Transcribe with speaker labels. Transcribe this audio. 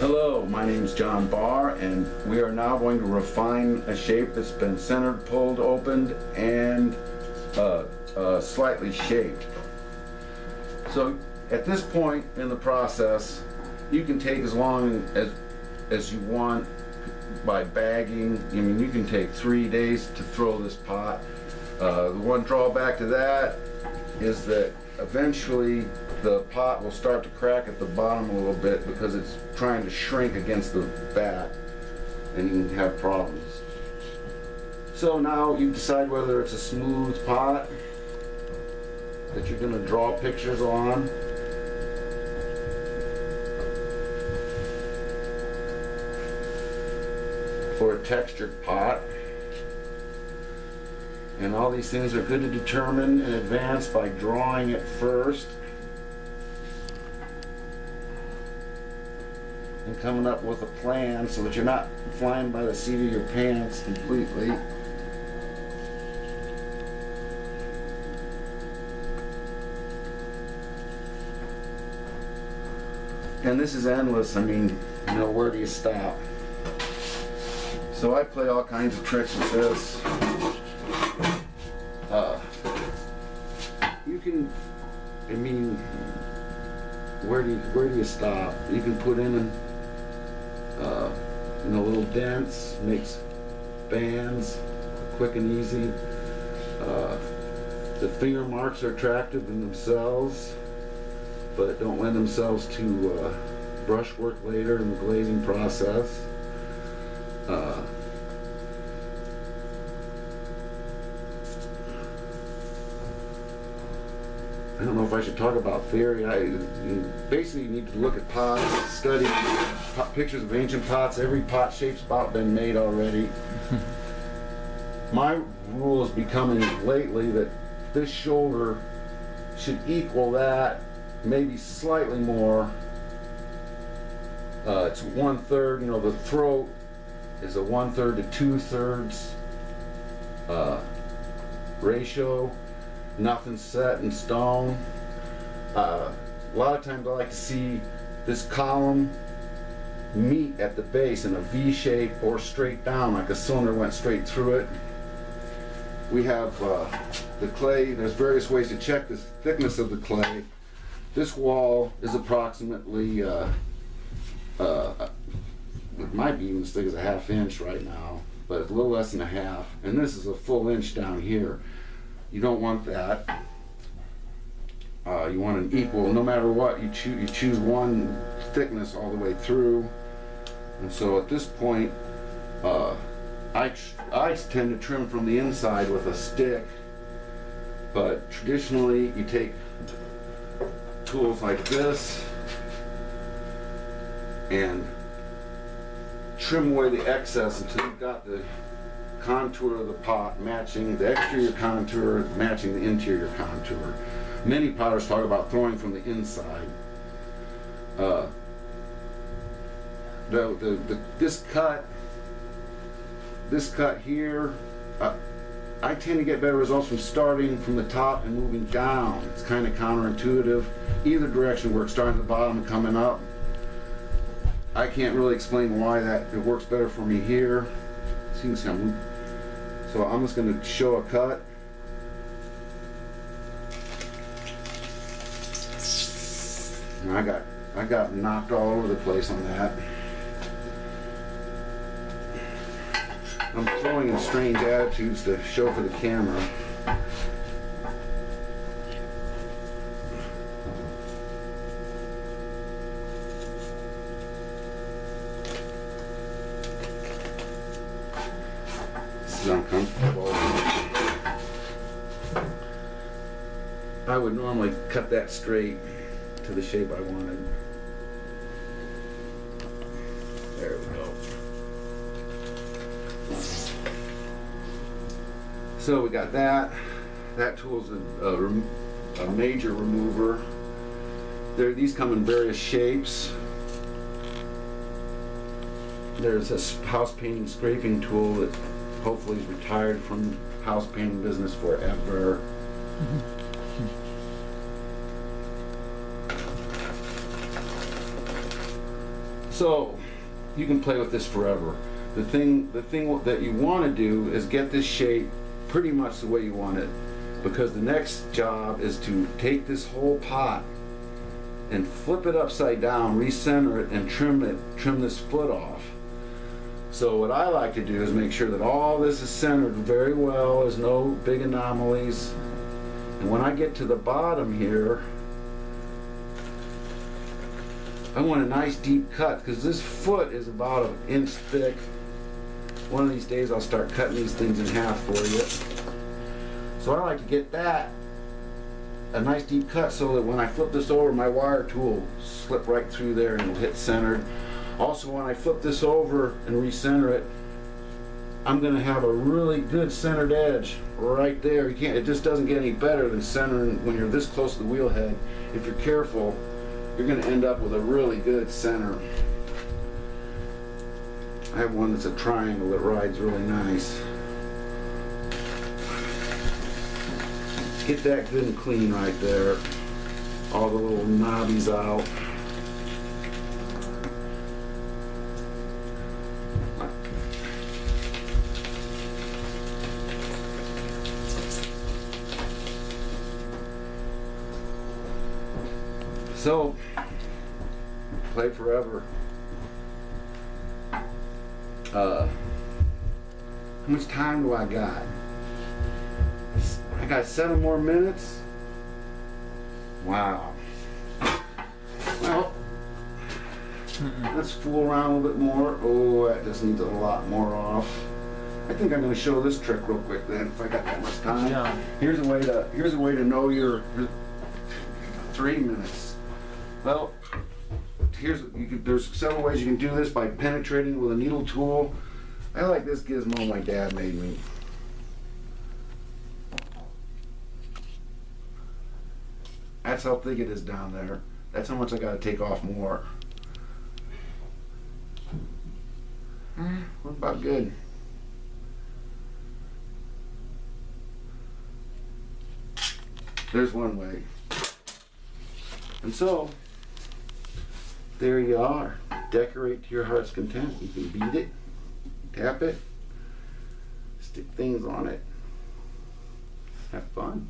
Speaker 1: Hello, my name is John Barr, and we are now going to refine a shape that's been centered, pulled, opened, and slightly shaped. So at this point in the process, you can take as long as you want by bagging. I mean, you can take 3 days to throw this pot. The one drawback to that is that eventually the pot will start to crack at the bottom a little bit because it's trying to shrink against the bat, and you can have problems. So now you decide whether it's a smooth pot that you're going to draw pictures on, or a textured pot. And all these things are good to determine in advance by drawing it first and coming up with a plan so that you're not flying by the seat of your pants completely. And this is endless. I mean, you know, where do you stop? So I play all kinds of tricks with this. You can, I mean, where do you stop? You can put in little dents, makes bands quick and easy. The finger marks are attractive in themselves, but don't lend themselves to brushwork later in the glazing process. I don't know if I should talk about theory. You basically need to look at pots, study pictures of ancient pots. Every pot shape's about been made already. My rule is becoming lately that this shoulder should equal that, maybe slightly more. It's 1/3. You know, the throat is a 1/3 to 2/3 ratio. Nothing's set in stone. A lot of times I like to see this column meet at the base in a V shape or straight down, like a cylinder went straight through it. We have the clay. There's various ways to check the thickness of the clay. This wall is approximately, it might be even as thick as a 1/2 inch right now, but it's a little less than a half. And this is a full inch down here. You don't want that. You want an equal, no matter what, you choose one thickness all the way through. And so at this point, I tend to trim from the inside with a stick, but traditionally you take tools like this and trim away the excess until you've got the contour of the pot matching the exterior contour, matching the interior contour. Many potters talk about throwing from the inside. This cut here, I tend to get better results from starting from the top and moving down. It's kind of counterintuitive. Either direction works, starting at the bottom and coming up. I can't really explain why that it works better for me here. So I'm just going to show a cut. And I got knocked all over the place on that. I'm throwing in strange attitudes to show for the camera. This is uncomfortable. I would normally cut that straight to the shape I wanted. There we go. So we got that. That tool's a major remover. These come in various shapes. There's this house painting scraping tool that hopefully is retired from house painting business forever. So you can play with this forever. The thing that you want to do is get this shape pretty much the way you want it, because the next job is to take this whole pot and flip it upside down, recenter it, and trim this foot off. So what I like to do is make sure that all this is centered very well, there's no big anomalies. And when I get to the bottom here, I want a nice deep cut, because this foot is about an inch thick. One of these days I'll start cutting these things in half for you. So I like to get that a nice deep cut so that when I flip this over, my wire tool will slip right through there and it'll hit centered. Also, when I flip this over and recenter it, I'm going to have a really good centered edge right there. You can't, it just doesn't get any better than centering when you're this close to the wheel head. If you're careful, you're going to end up with a really good center. I have one that's a triangle that rides really nice. Get that good and clean right there. All the little knobbies out. So, play forever. How much time do I got? I got 7 more minutes. Wow. Well, let's fool around a little bit more. Oh, that just needs a lot more off. I think I'm going to show this trick real quick then, if I got that much time.
Speaker 2: Yeah.
Speaker 1: Here's a way to know your 3 minutes. Well, there's several ways you can do this by penetrating with a needle tool. I like this gizmo my dad made me. That's how thick it is down there. That's how much I gotta take off more. What about good? There's one way. And so, there you are. Decorate to your heart's content. You can beat it, tap it, stick things on it, have fun.